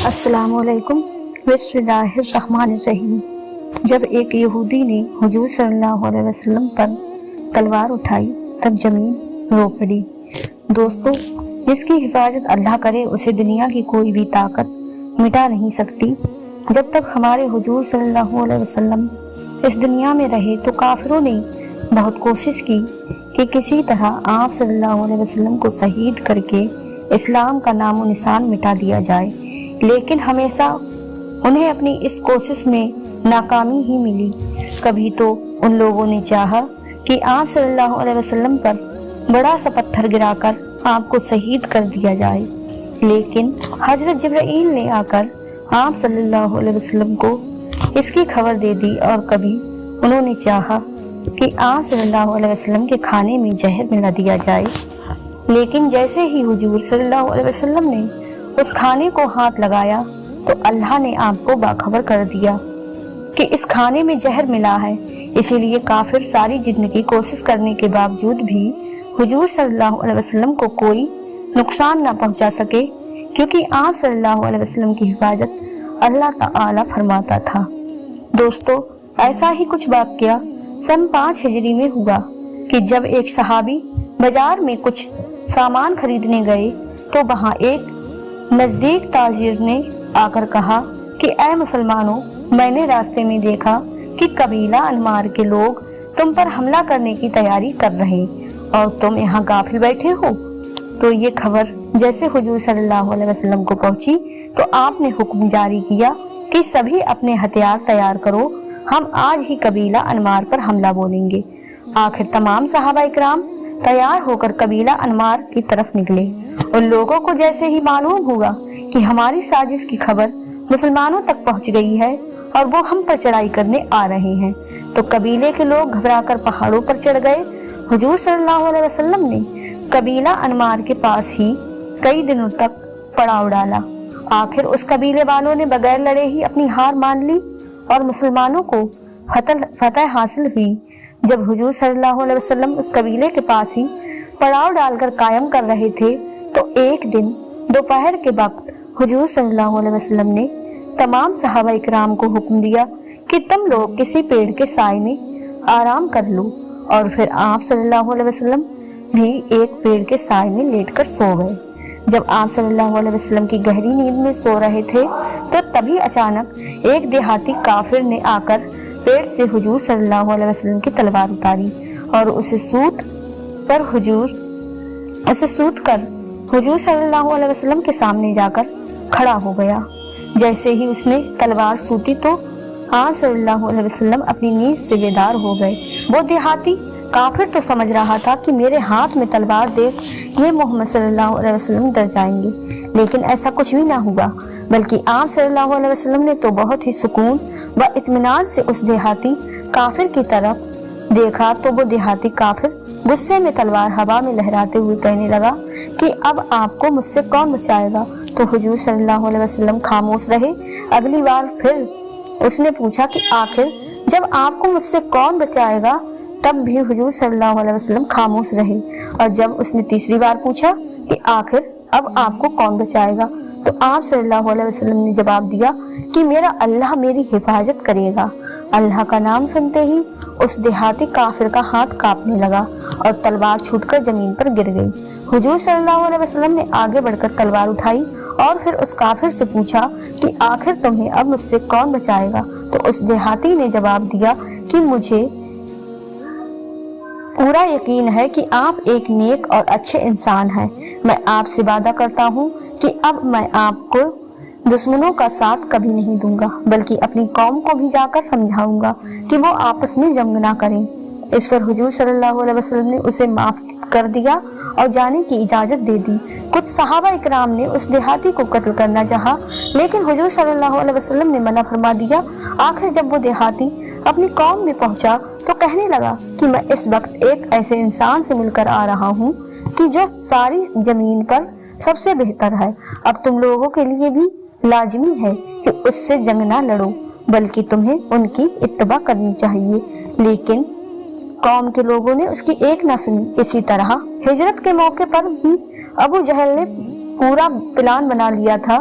السلام علیکم۔ بسم اللہ الرحمن الرحیم۔ جب ایک یہودی نے حضور صلی اللہ علیہ وسلم پر تلوار اٹھائی تب زمین رو پڑی۔ دوستو، جس کی حفاظت اللہ کرے اسے دنیا کی کوئی بھی طاقت مٹا نہیں سکتی۔ جب تک ہمارے حضور صلی اللہ علیہ وسلم اس دنیا میں رہے تو کافروں نے بہت کوشش کی کہ کسی طرح آپ صلی اللہ علیہ وسلم کو شہید کر کے اسلام کا نام و نشان مٹا دیا جائے، لیکن ہمیشہ انہیں اپنی اس کوشش میں ناکامی ہی ملی۔ کبھی تو ان لوگوں نے چاہا کہ آپ صلی اللہ علیہ وسلم پر بڑا سا پتھر گرا کر آپ کو شہید کر دیا جائے، لیکن حضرت جبرائیل نے آ کر آپ صلی اللہ علیہ وسلم کو اس کی خبر دے دی، اور کبھی انہوں نے چاہا کہ آپ صلی اللہ علیہ وسلم کے کھانے میں زہر ملا دیا جائے، لیکن جیسے ہی حضور صلی اللہ علیہ وسلم نے اس کھانے کو ہاتھ لگایا تو اللہ نے آپ کو باخبر کر دیا کہ اس کھانے میں زہر ملا ہے۔ اسی لیے کافر ساری زندگی کوشش کرنے کے باوجود بھی حضور صلی اللہ علیہ وسلم کو کوئی نقصان نہ پہنچا سکے، کیونکہ آپ صلی اللہ علیہ وسلم کی حفاظت اللہ تعالی فرماتا تھا۔ دوستو، ایسا ہی کچھ واقعہ سن 5 ہجری میں ہوا کہ جب ایک صحابی بازار میں کچھ سامان خریدنے گئے تو وہاں ایک نزدیک تاجر نے آ کر کہا کہ اے مسلمانوں، میں نے راستے میں دیکھا کہ قبیلہ انمار کے لوگ تم پر حملہ کرنے کی تیاری کر رہے اور تم یہاں غافل بیٹھے ہو۔ تو یہ خبر جیسے حضور صلی اللہ علیہ وسلم کو پہنچی تو آپ نے حکم جاری کیا کہ سبھی اپنے ہتھیار تیار کرو، ہم آج ہی قبیلہ انمار پر حملہ بولیں گے۔ آخر تمام صحابہ اکرام تیار ہو کر قبیلہ انمار کی طرف نکلے۔ ان لوگوں کو جیسے ہی معلوم ہوا کہ ہماری سازش کی خبر مسلمانوں تک پہنچ گئی ہے اور وہ ہم پر چڑھائی کرنے آ رہے ہیں، تو قبیلے کے لوگ گھبرا کر پہاڑوں پر چڑھ گئے۔ حضور صلی اللہ علیہ وسلم نے قبیلہ انمار کے پاس ہی کئی دنوں تک پڑاؤ ڈالا۔ آخر اس قبیلے والوں نے بغیر لڑے ہی اپنی ہار مان لی اور مسلمانوں کو فتح حاصل ہوئی۔ جب حضور صلی اللہ علیہ وسلم اس قبیلے کے پاس ہی پڑاؤ ڈال کر قائم کر رہے تھے تو ایک دن دوپہر کے وقت حضور صلی اللہ علیہ وسلم نے تمام صحابہ اکرام کو حکم دیا کہ تم لوگ کسی پیڑ کے سائے میں آرام کر لو، اور پھر آپ صلی اللہ علیہ وسلم بھی ایک پیڑ کے سائے میں لیٹ کر سو گئے۔ جب آپ صلی اللہ علیہ وسلم کی گہری نیند میں سو رہے تھے تو تبھی اچانک ایک دیہاتی کافر نے آ کر پیڑ سے حضور صلی اللہ علیہ وسلم کی تلوار اتاری اور اسے سوت کر حضور صلی اللہ علیہ وسلم کے سامنے جا کر کھڑا ہو گیا۔ جیسے ہی اس نے تلوار سوتی تو آپ صلی اللہ علیہ وسلم اپنی نیند سے بیدار ہو گئے۔ وہ دیہاتی کافر تو سمجھ رہا تھا کہ میرے ہاتھ میں تلوار دیکھ یہ محمد صلی اللہ علیہ وسلم ڈر جائیں گے، لیکن ایسا کچھ بھی نہ ہوا، بلکہ آپ صلی اللہ علیہ وسلم نے تو بہت ہی سکون و اطمینان سے اس دیہاتی کافر کی طرف دیکھا تو وہ دیہاتی کافر غصے میں تلوار ہوا میں لہراتے ہوئے کہنے لگا کہ اب آپ کو مجھ سے کون بچائے گا؟ تو حضور صلی اللہ علیہ وسلم خاموش رہے۔ اگلی بار پھر اس نے پوچھا کہ آخر جب آپ کو مجھ سے کون بچائے گا؟ تب بھی حضور صلی اللہ علیہ وسلم خاموش رہے، اور جب اس نے تیسری بار پوچھا کہ آخر اب آپ کو کون بچائے گا تو آپ صلی اللہ علیہ وسلم نے جواب دیا کہ میرا اللہ میری حفاظت کرے گا۔ اللہ کا نام سنتے ہی اس دیہاتی کافر کا ہاتھ کانپنے لگا اور تلوار چھوٹ کر زمین پر گر گئی۔ حضور صلی اللہ علیہ وسلم نے آگے بڑھ کر تلوار اٹھائی اور پھر اس کافر سے پوچھا کہ آخر تمہیں اب مجھ سے کون بچائے گا؟ تو اس دیہاتی نے جواب دیا کہ مجھے پورا یقین ہے کہ آپ ایک نیک اور اچھے انسان ہیں۔ میں آپ سے وعدہ کرتا ہوں کہ اب میں آپ کو دشمنوں کا ساتھ کبھی نہیں دوں گا، بلکہ اپنی قوم کو بھی جا کر سمجھاؤں گا کہ وہ آپس میں جنگ نہ کریں۔ اس پر حضور صلی اللہ علیہ وسلم نے اسے معاف کر دیا اور جانے کی اجازت دے دی۔ کچھ صحابہ اکرام نے اس دیہاتی کو قتل کرنا چاہا، لیکن حضور صلی اللہ علیہ وسلم نے منع فرما دیا۔ آخر جب وہ دیہاتی اپنی قوم میں پہنچا تو کہنے لگا کہ میں اس وقت ایک ایسے انسان سے مل کر آ رہا ہوں کہ جو ساری زمین پر سب سے بہتر ہے۔ اب تم لوگوں کے لیے بھی لازمی ہے کہ اس سے جنگ نہ لڑو، بلکہ تمہیں ان کی اتباع کرنی چاہیے۔ لیکن قوم کے لوگوں نے اس کی ایک نہ سنی۔ اسی طرح ہجرت کے موقع پر بھی ابو جہل نے پورا پلان بنا لیا تھا